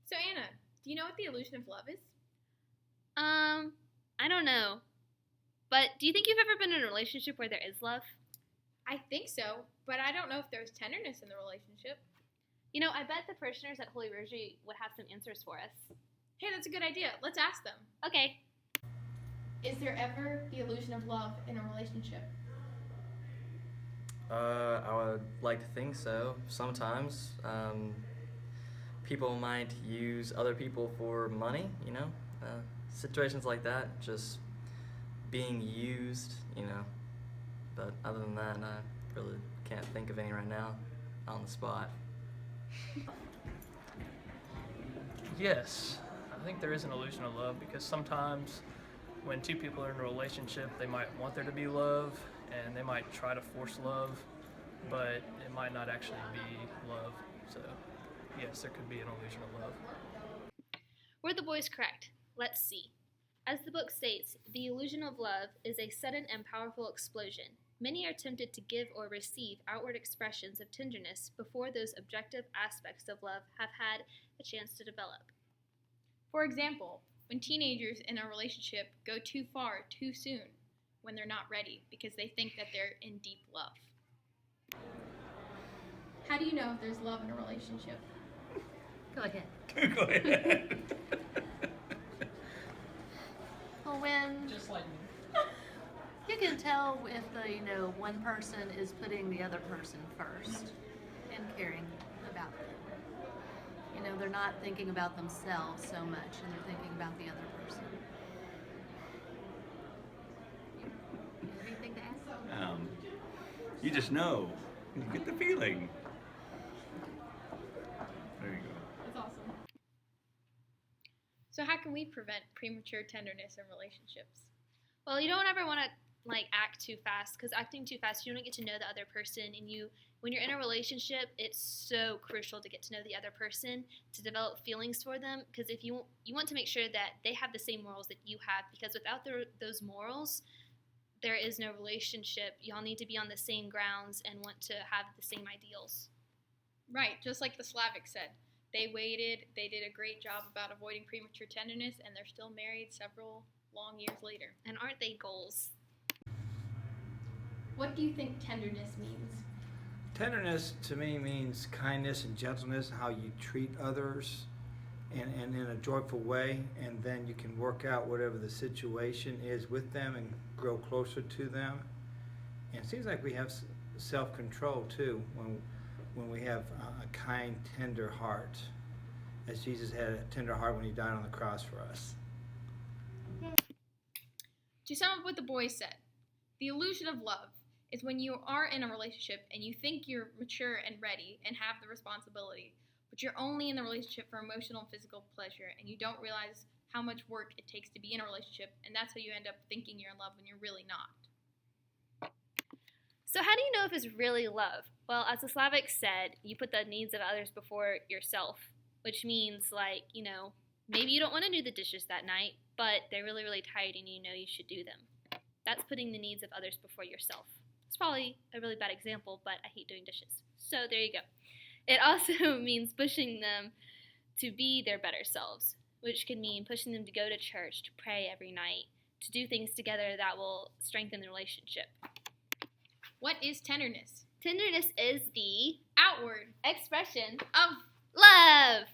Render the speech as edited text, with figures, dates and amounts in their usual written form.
So Anna, do you know what the illusion of love is? I don't know. But do you think you've ever been in a relationship where there is love? I think so, but I don't know if there's tenderness in the relationship. You know, I bet the parishioners at Holy Rosary would have some answers for us. Hey, that's a good idea. Let's ask them. Okay. Is there ever the illusion of love in a relationship? I would like to think so. Sometimes. People might use other people for money, situations like that, just being used, But other than that, I really can't think of any right now on the spot. Yes, I think there is an illusion of love because sometimes when two people are in a relationship, they might want there to be love and they might try to force love, but it might not actually be love. So, yes, there could be an illusion of love. Were the boys correct? Let's see. As the book states, the illusion of love is a sudden and powerful explosion. Many are tempted to give or receive outward expressions of tenderness before those objective aspects of love have had a chance to develop. For example, when teenagers in a relationship go too far too soon when they're not ready because they think that they're in deep love. How do you know if there's love in a relationship? Go ahead. Go ahead. Well, when Just like me. you can tell if one person is putting the other person first and caring about them. They're not thinking about themselves so much, and they're thinking about the other person. You have anything to add? You just know. You get the feeling. There you go. That's awesome. So how can we prevent premature tenderness in relationships? Well, you don't ever want to act too fast, because acting too fast, you don't get to know the other person, and when you're in a relationship, it's so crucial to get to know the other person, to develop feelings for them, because if you want to make sure that they have the same morals that you have, because without those morals, there is no relationship. Y'all need to be on the same grounds and want to have the same ideals. Right, just like the Slavics said. They waited, they did a great job about avoiding premature tenderness, and they're still married several long years later. And aren't they goals? What do you think tenderness means? Tenderness to me means kindness and gentleness, how you treat others and in a joyful way, and then you can work out whatever the situation is with them and grow closer to them. And it seems like we have self-control too when we have a kind, tender heart, as Jesus had a tender heart when he died on the cross for us. To sum up what the boys said, the illusion of love is when you are in a relationship and you think you're mature and ready and have the responsibility, but you're only in the relationship for emotional and physical pleasure, and you don't realize how much work it takes to be in a relationship, and that's how you end up thinking you're in love when you're really not. So how do you know if it's really love? Well, as the Slavics said, you put the needs of others before yourself, which means maybe you don't want to do the dishes that night, but they're really, really tired and you know you should do them. That's putting the needs of others before yourself. It's probably a really bad example, but I hate doing dishes. So there you go. It also means pushing them to be their better selves, which can mean pushing them to go to church, to pray every night, to do things together that will strengthen the relationship. What is tenderness? Tenderness is the Outward expression of love.